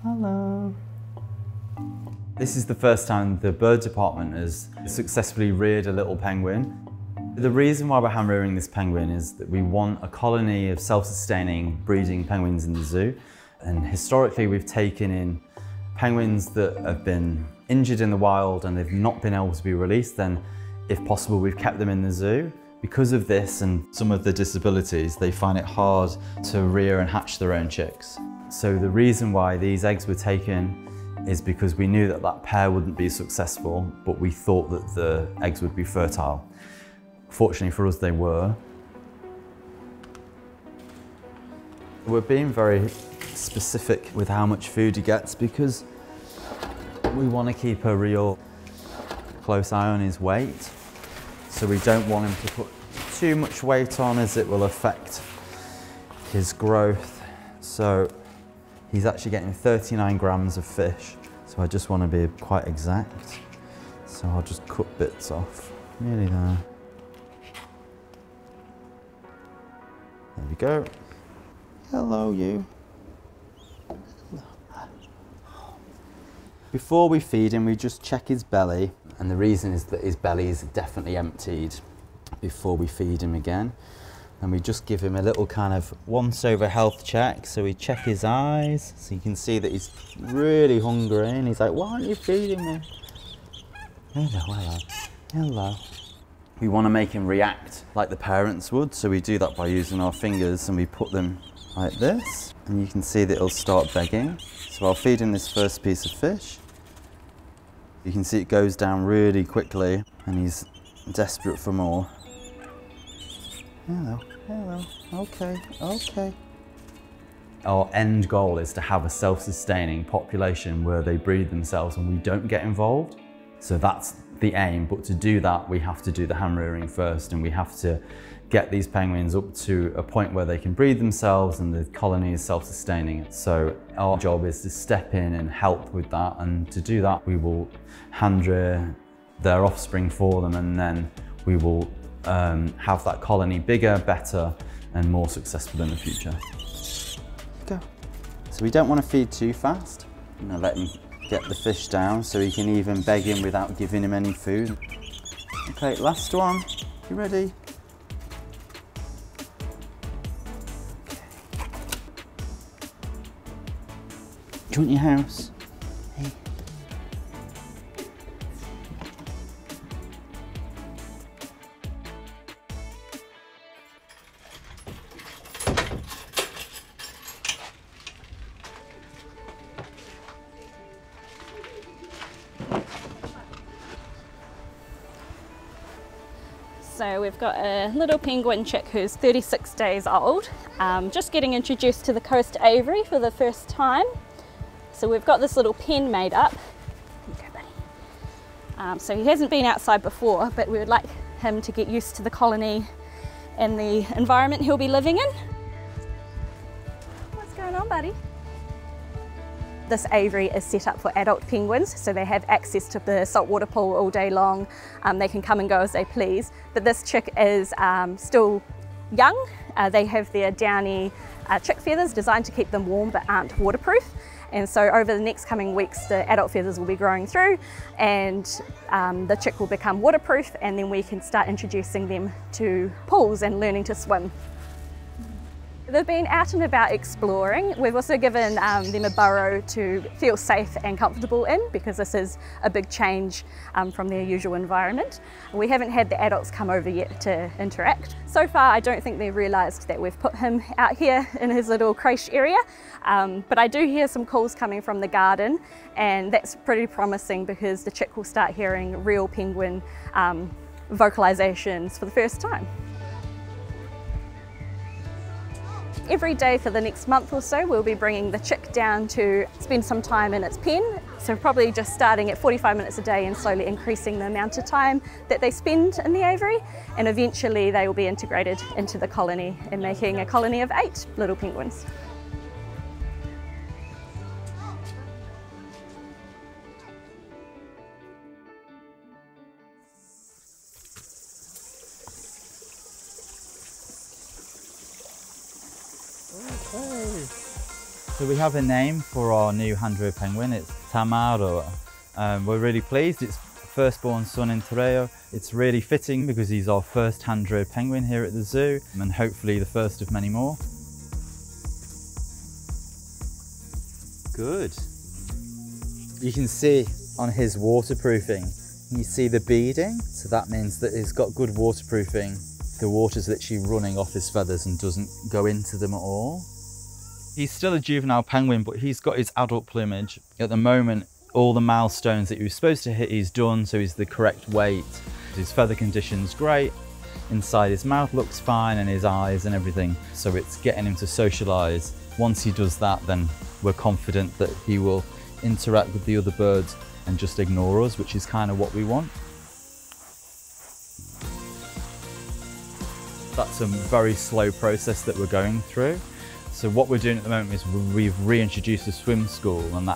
Hello. This is the first time the bird department has successfully reared a little penguin. The reason why we're hand rearing this penguin is that we want a colony of self-sustaining breeding penguins in the zoo. And historically we've taken in penguins that have been injured in the wild and they've not been able to be released. Then if possible we've kept them in the zoo. Because of this and some of the disabilities, they find it hard to rear and hatch their own chicks. So the reason why these eggs were taken is because we knew that that pair wouldn't be successful, but we thought that the eggs would be fertile. Fortunately for us, they were. We're being very specific with how much food he gets because we want to keep a real close eye on his weight. So we don't want him to put too much weight on as it will affect his growth. So he's actually getting 39 grams of fish. So I just want to be quite exact. So I'll just cut bits off, nearly there. There we go. Hello, you. Before we feed him, we just check his belly. And the reason is that his belly is definitely emptied before we feed him again. And we just give him a little kind of once-over health check. So we check his eyes, so you can see that he's really hungry. And he's like, why aren't you feeding me? Hello, hello, hello. We want to make him react like the parents would. So we do that by using our fingers and we put them like this. And you can see that he'll start begging. So I'll feed him this first piece of fish. You can see it goes down really quickly and he's desperate for more. Hello, hello, okay, okay. Our end goal is to have a self-sustaining population where they breed themselves and we don't get involved. So that's the aim, but to do that we have to do the hand rearing first and we have to get these penguins up to a point where they can breed themselves and the colony is self-sustaining. So our job is to step in and help with that, and to do that we will hand rear their offspring for them, and then we will have that colony bigger, better and more successful in the future. Go. So we don't want to feed too fast. I'm going to let him get the fish down so he can even beg him without giving him any food. Okay, last one. You ready? Do you want your house? Hey. So we've got a little penguin chick who's 36 days old, just getting introduced to the coast aviary for the first time. So we've got this little pen made up. Okay, buddy. So he hasn't been outside before, but we would like him to get used to the colony and the environment he'll be living in. What's going on, buddy? This aviary is set up for adult penguins, so they have access to the saltwater pool all day long. They can come and go as they please, but this chick is still young. They have their downy chick feathers designed to keep them warm but aren't waterproof. And so over the next coming weeks, the adult feathers will be growing through and the chick will become waterproof, and then we can start introducing them to pools and learning to swim. They've been out and about exploring. We've also given them a burrow to feel safe and comfortable in, because this is a big change from their usual environment. We haven't had the adults come over yet to interact. So far I don't think they've realised that we've put him out here in his little creche area, but I do hear some calls coming from the garden, and that's pretty promising because the chick will start hearing real penguin vocalisations for the first time. Every day for the next month or so we'll be bringing the chick down to spend some time in its pen, so probably just starting at 45 minutes a day and slowly increasing the amount of time that they spend in the aviary, and eventually they will be integrated into the colony and making a colony of 8 little penguins. Okay. So we have a name for our new hand-reared penguin. It's Tamaro. We're really pleased. It's firstborn son in Toreo. It's really fitting because he's our first hand-reared penguin here at the zoo, and hopefully the first of many more. Good. You can see on his waterproofing, you see the beading, so that means that he's got good waterproofing. The water's literally running off his feathers and doesn't go into them at all. He's still a juvenile penguin, but he's got his adult plumage. At the moment, all the milestones that he was supposed to hit, he's done, so he's the correct weight. His feather condition's great. Inside his mouth looks fine, and his eyes and everything. So it's getting him to socialise. Once he does that, then we're confident that he will interact with the other birds and just ignore us, which is kind of what we want. That's a very slow process that we're going through. So what we're doing at the moment is we've reintroduced a swim school, and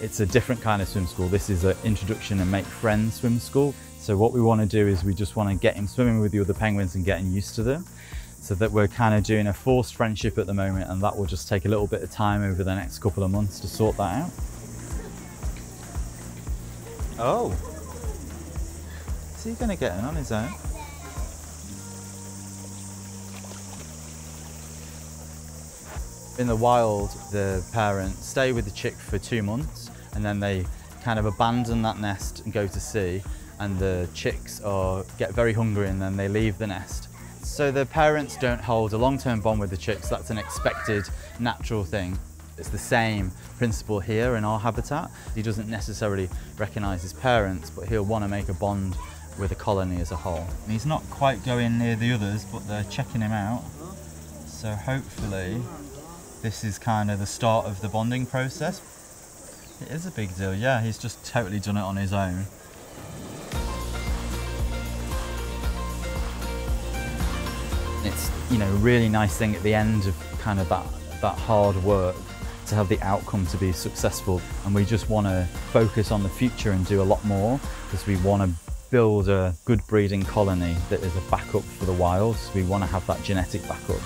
it's a different kind of swim school. This is an introduction and make friends swim school. So what we want to do is we just want to get him swimming with the other penguins and getting used to them. So that we're kind of doing a forced friendship at the moment, and that will just take a little bit of time over the next couple of months to sort that out. Oh, is he going to get in on his own? In the wild, the parents stay with the chick for 2 months, and then they kind of abandon that nest and go to sea, and the chicks get very hungry, and then they leave the nest. So the parents don't hold a long-term bond with the chicks. That's an expected, natural thing. It's the same principle here in our habitat. He doesn't necessarily recognise his parents, but he'll want to make a bond with the colony as a whole. And he's not quite going near the others, but they're checking him out. So hopefully this is kind of the start of the bonding process. It is a big deal, yeah. He's just totally done it on his own. It's, you know, a really nice thing at the end of kind of that hard work to have the outcome to be successful. And we just want to focus on the future and do a lot more, because we want to build a good breeding colony that is a backup for the wild. So we want to have that genetic backup.